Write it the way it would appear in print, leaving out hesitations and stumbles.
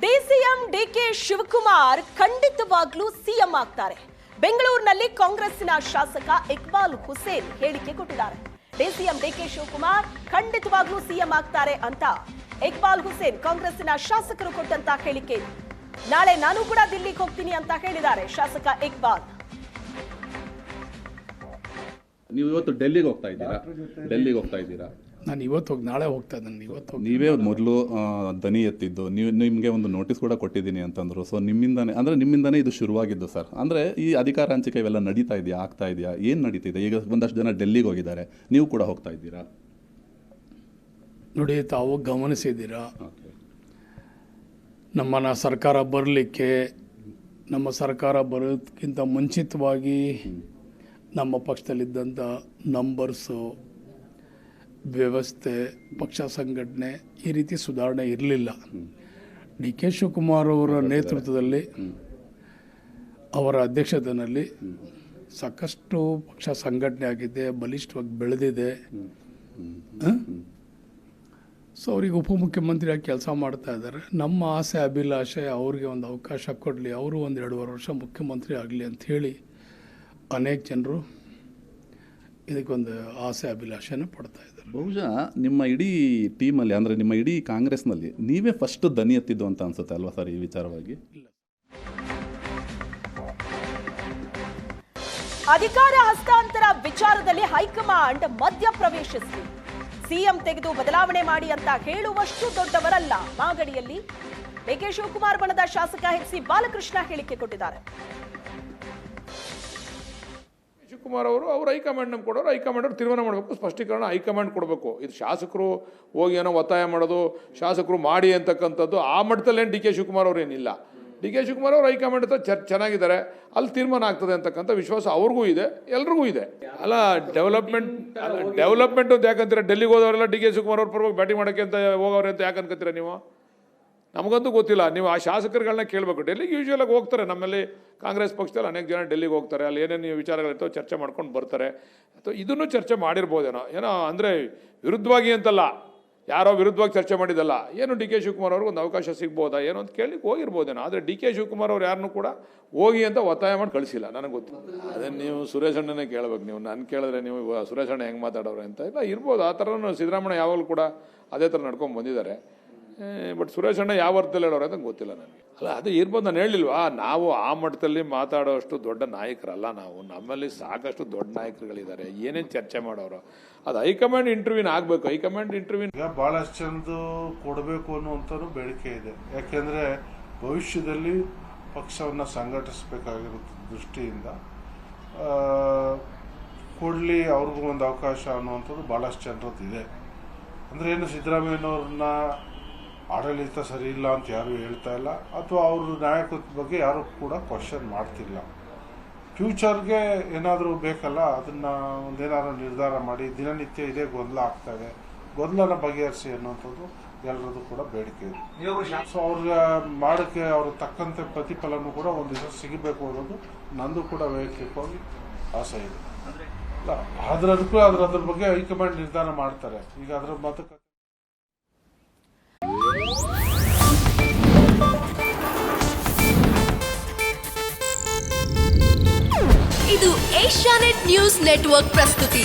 DCM DK Shivakumar ಖಂಡಿತವಾಗ್ಲೂ CM ಆಗ್ತಾರೆ. ಬೆಂಗಳೂರಿನಲ್ಲಿ ಕಾಂಗ್ರೆಸ್ಸಿನ ಶಾಸಕ ಇಕ್ಬಾಲ್ ಹುಸೇನ್ ಹೇಳಿಕೆ ಕೊಟ್ಟಿದ್ದಾರೆ. ಡಿಸಿಎಂ ಡಿಕೆ ಶಿವಕುಮಾರ್ ಖಂಡಿತವಾಗ್ಲೂ ಸಿಎಂ ಆಗ್ತಾರೆ ಅಂತ ಇಕ್ಬಾಲ್ ಹುಸೇನ್ ಕಾಂಗ್ರೆಸ್ಸಿನ ಶಾಸಕರು ಕೊಟ್ಟಂತ ಹೇಳಿಕೆ. ನಾಳೆ ನಾನು ಕೂಡ ದಿಲ್ಲಿಗೆ ಹೋಗ್ತೀನಿ ಅಂತ ಹೇಳಿದ್ದಾರೆ ಶಾಸಕ ಇಕ್ಬಾಲ್. ನೀವು ಇವತ್ತು ಡೆಲ್ಲಿಗೆ ಹೋಗ್ತಾ ಇದ್ದೀರಾ? ನಾನು ಇವತ್ತು ಹೋಗಿ ನಾಳೆ ಹೋಗ್ತಾ ಇದ್ದೀನಿ. ನೀವೇ ಮೊದಲು ದನಿ ಎತ್ತಿದ್ದು, ನಿಮಗೆ ಒಂದು ನೋಟಿಸ್ ಕೂಡ ಕೊಟ್ಟಿದ್ದೀನಿ ಅಂತಂದ್ರು. ಸೊ ನಿಮ್ಮಿಂದಾನೇ ಇದು ಶುರುವಾಗಿದ್ದು ಸರ್. ಅಂದರೆ ಈ ಅಧಿಕಾರ ಹಂಚಿಕೆ ಇವೆಲ್ಲ ನಡೀತಾ ಇದೆಯಾ, ಆಗ್ತಾ ಇದೆಯಾ, ಏನು ನಡೀತಿದೆ? ಈಗ ಒಂದಷ್ಟು ಜನ ಡೆಲ್ಲಿಗೆ ಹೋಗಿದ್ದಾರೆ, ನೀವು ಕೂಡ ಹೋಗ್ತಾ ಇದ್ದೀರಾ? ನೋಡಿ, ತಾವು ಗಮನಿಸಿದ್ದೀರಾ, ನಮ್ಮ ಸರ್ಕಾರ ಬರಲಿಕ್ಕೆ, ನಮ್ಮ ಸರ್ಕಾರ ಬರೋದಕ್ಕಿಂತ ಮುಂಚಿತವಾಗಿ ನಮ್ಮ ಪಕ್ಷದಲ್ಲಿದ್ದಂಥ ನಂಬರ್ಸು, ವ್ಯವಸ್ಥೆ, ಪಕ್ಷ ಸಂಘಟನೆ ಈ ರೀತಿ ಸುಧಾರಣೆ ಇರಲಿಲ್ಲ. ಡಿ ಕೆ ಶಿವಕುಮಾರ್ ಅವರ ನೇತೃತ್ವದಲ್ಲಿ, ಅವರ ಅಧ್ಯಕ್ಷತೆಯಲ್ಲಿ ಸಾಕಷ್ಟು ಪಕ್ಷ ಸಂಘಟನೆ ಆಗಿದೆ, ಬಲಿಷ್ಠವಾಗಿ ಬೆಳೆದಿದೆ. ಸೊ ಅವ್ರಿಗೆ ಉಪಮುಖ್ಯಮಂತ್ರಿಯಾಗಿ ಕೆಲಸ ಮಾಡ್ತಾ ಇದ್ದಾರೆ. ನಮ್ಮ ಆಸೆ ಅಭಿಲಾಷೆ ಅವ್ರಿಗೆ ಒಂದು ಅವಕಾಶ ಕೊಡಲಿ, ಅವರು ಒಂದು 2.5 ವರ್ಷ ಮುಖ್ಯಮಂತ್ರಿ ಆಗಲಿ ಅಂಥೇಳಿ ಅನೇಕ ಜನರು ಇದಕ್ಕೊಂದು ಆಸೆ ಅಭಿಲಾಷೆನ ಪಡ್ತಾ ಇದ್ದಾರೆ. ಬಹುಶಃ ನಿಮ್ಮ ಇಡೀ ಟೀಮಲ್ಲಿ, ಅಂದರೆ ನಿಮ್ಮ ಇಡೀ ಕಾಂಗ್ರೆಸ್ನಲ್ಲಿ ನೀವೇ ಫಸ್ಟ್ ದನಿ ಎತ್ತಿದ್ದು ಅಂತ ಅನ್ಸುತ್ತೆ ಅಲ್ವಾ ಸರ್ ಈ ವಿಚಾರವಾಗಿ? ಅಧಿಕಾರ ಹಸ್ತಾಂತರ ವಿಚಾರದಲ್ಲಿ ಹೈಕಮಾಂಡ್ ಮಧ್ಯಪ್ರವೇಶಿಸಿ ಸಿಎಂ ತೆಗೆದು ಬದಲಾವಣೆ ಮಾಡಿ ಅಂತ ಹೇಳುವಷ್ಟು ದೊಡ್ಡವರಲ್ಲ. ಮಾಗಡಿಯಲ್ಲಿ ಡಿಕೆ ಶಿವಕುಮಾರ್ ಬಣದ ಶಾಸಕ ಎಚ್.ಸಿ. ಬಾಲಕೃಷ್ಣ ಹೇಳಿಕೆ ಕೊಟ್ಟಿದ್ದಾರೆ. ಶಿವಕುಮಾರ್ ಅವರು ಹೈಕಮಾಂಡ್ ನಮ್ಗೆ ಕೊಡೋರು, ಹೈಕಮಾಂಡ್ ಅವರು ತೀರ್ಮಾನ ಮಾಡಬೇಕು, ಸ್ಪಷ್ಟೀಕರಣ ಹೈಕಮಾಂಡ್ ಕೊಡಬೇಕು. ಇದು ಶಾಸಕರು ಹೋಗಿ ಏನೋ ಒತ್ತಾಯ ಮಾಡೋದು, ಶಾಸಕರು ಮಾಡಿ ಅಂತಕ್ಕಂಥದ್ದು ಆ ಮಟ್ಟದಲ್ಲಿ ಡಿ ಕೆ ಶಿವಕುಮಾರ್ ಅವರು ಏನಿಲ್ಲ. ಡಿ ಕೆ ಶಿವಕುಮಾರ್ ಅವರು ಹೈಕಮಾಂಡ್ ಹತ್ರ ಚೆನ್ನಾಗಿದ್ದಾರೆ, ಅಲ್ಲಿ ತೀರ್ಮಾನ ಆಗ್ತದೆ ಅಂತಕ್ಕಂಥ ವಿಶ್ವಾಸ ಅವ್ರಿಗೂ ಇದೆ, ಎಲ್ರಿಗೂ ಇದೆ. ಅಲ್ಲ, ಡೆವಲಪ್ಮೆಂಟ್ ಅಂತ ಯಾಕಂತೀರ? ಡೆಲ್ಲಿಗೆ ಹೋದವರೆಲ್ಲ ಡಿ ಕೆ ಶಿವಕುಮಾರ್ ಅವ್ರ ಪರವಾಗಿ ಬ್ಯಾಟಿಂಗ್ ಮಾಡೋಕ್ಕೆ ಅಂತ ಹೋಗೋರೆ ಅಂತ ಯಾಕೆ ಅನ್ಕೋತೀರ ನೀವು? ನಮಗಂತೂ ಗೊತ್ತಿಲ್ಲ. ನೀವು ಆ ಶಾಸಕರುಗಳನ್ನ ಕೇಳಬೇಕು. ಡೆಲ್ಲಿಗೆ ಯೂಶುವಲಾಗಿ ಹೋಗ್ತಾರೆ, ನಮ್ಮಲ್ಲಿ ಕಾಂಗ್ರೆಸ್ ಪಕ್ಷದಲ್ಲಿ ಅನೇಕ ಜನ ಡೆಲ್ಲಿಗೆ ಹೋಗ್ತಾರೆ, ಅಲ್ಲಿ ಏನೇನು ವಿಚಾರಗಳಿರ್ತವೆ ಚರ್ಚೆ ಮಾಡ್ಕೊಂಡು ಬರ್ತಾರೆ. ಅಥವಾ ಇದನ್ನು ಚರ್ಚೆ ಮಾಡಿರ್ಬೋದೇನೋ, ಏನೋ ಅಂದರೆ ವಿರುದ್ಧವಾಗಿ ಅಂತಲ್ಲ, ಯಾರೋ ವಿರುದ್ಧವಾಗಿ ಚರ್ಚೆ ಮಾಡಿದಲ್ಲ, ಏನು ಡಿ ಕೆ ಶಿವಕುಮಾರ್ ಅವ್ರಿಗೆ ಒಂದು ಅವಕಾಶ ಸಿಗ್ಬೋದಾ ಏನೋ ಅಂತ ಕೇಳಲಿಕ್ಕೆ ಹೋಗಿರ್ಬೋದೇನೋ. ಆದರೆ ಡಿ ಕೆ ಶಿವಕುಮಾರ್ ಅವ್ರು ಯಾರನ್ನೂ ಕೂಡ ಹೋಗಿ ಅಂತ ಒತ್ತಾಯ ಮಾಡಿ ಕಳಿಸಿಲ್ಲ, ನನಗೆ ಗೊತ್ತಿಲ್ಲ. ಅದನ್ನು ನೀವು ಸುರೇಶ್ ಅಣ್ಣನೇ ಕೇಳಬೇಕು. ನೀವು ನಾನು ಕೇಳಿದ್ರೆ ನೀವು ಸುರೇಶ್ ಅಣ್ಣ ಹೆಂಗೆ ಮಾತಾಡೋರು ಅಂತ ಇಲ್ಲ, ಇರ್ಬೋದು. ಆ ಥರನೂ ಸಿದ್ದರಾಮಯ್ಯ ಯಾವಾಗಲೂ ಕೂಡ ಅದೇ ಥರ ನಡ್ಕೊಂಡು ಬಂದಿದ್ದಾರೆ. ಬಟ್ ಸುರೇಶ್ ಅಣ್ಣ ಯಾವ ಅರ್ಥದಲ್ಲಿ ಹೇಳೋರು ಅಂತ ಗೊತ್ತಿಲ್ಲ ನನಗೆ. ಅಲ್ಲ, ಅದು ಇರ್ಬೋದು. ನಾನು ಹೇಳಿಲ್ವಾ, ನಾವು ಆ ಮಟ್ಟದಲ್ಲಿ ಮಾತಾಡೋಷ್ಟು ದೊಡ್ಡ ನಾಯಕರಲ್ಲ ನಾವು. ನಮ್ಮಲ್ಲಿ ಸಾಕಷ್ಟು ದೊಡ್ಡ ನಾಯಕರುಗಳಿದ್ದಾರೆ, ಏನೇನು ಚರ್ಚೆ ಮಾಡೋರು. ಅದು ಹೈಕಮಾಂಡ್ ಇಂಟರ್ವ್ಯೂನ್ ಆಗಬೇಕು. ಹೈಕಮಾಂಡ್ ಇಂಟರ್ವ್ಯೂನ್ ಈಗ ಭಾಳಷ್ಟು ಜನದು ಕೊಡಬೇಕು ಅನ್ನುವಂಥದ್ದು ಬೇಡಿಕೆ ಇದೆ. ಯಾಕೆಂದರೆ ಭವಿಷ್ಯದಲ್ಲಿ ಪಕ್ಷವನ್ನು ಸಂಘಟಿಸಬೇಕಾಗಿರೋ ದೃಷ್ಟಿಯಿಂದ ಕೊಡಲಿ, ಅವ್ರಿಗೂ ಒಂದು ಅವಕಾಶ ಅನ್ನುವಂಥದ್ದು ಭಾಳಷ್ಟು ಜನರದ್ದು ಇದೆ. ಅಂದರೆ ಏನು, ಸಿದ್ದರಾಮಯ್ಯನವ್ರನ್ನ ಆಡಳಿತ ಸರಿ ಇಲ್ಲ ಅಂತ ಯಾರೂ ಹೇಳ್ತಾ ಇಲ್ಲ, ಅಥವಾ ಅವ್ರ ನಾಯಕತ್ವದ ಬಗ್ಗೆ ಯಾರೂ ಕೂಡ ಕ್ವಶನ್ ಮಾಡ್ತಿಲ್ಲ. ಫ್ಯೂಚರ್ಗೆ ಏನಾದರೂ ಬೇಕಲ್ಲ, ಅದನ್ನು ಒಂದೇನಾದ್ರು ನಿರ್ಧಾರ ಮಾಡಿ. ದಿನನಿತ್ಯ ಇದೇ ಗೊಂದಲ ಆಗ್ತಾ ಇದೆ, ಗೊಂದಲನ ಬಗೆಹರಿಸಿ ಅನ್ನೋಂಥದ್ದು ಎಲ್ಲರದ್ದು ಕೂಡ ಬೇಡಿಕೆ ಇದೆ. ಸೊ ಅವ್ರಿಗೆ ಮಾಡೋಕ್ಕೆ ಅವ್ರ ತಕ್ಕಂತೆ ಪ್ರತಿಫಲನೂ ಕೂಡ ಒಂದು ದಿವಸ ಸಿಗಬೇಕು ಅನ್ನೋದು ನಂದು ಕೂಡ ವೈಯಕ್ತಿಕವಾಗಿ ಆಸೆ ಇದೆ. ಅದ್ರ ಬಗ್ಗೆ ಹೈಕಮಾಂಡ್ ನಿರ್ಧಾರ ಮಾಡ್ತಾರೆ. ಈಗ ಅದರ ಮಾತುಕತೆ ಇದು ಏಷ್ಯಾನೆಟ್ ನ್ಯೂಸ್ ನೆಟ್ವರ್ಕ್ ಪ್ರಸ್ತುತಿ.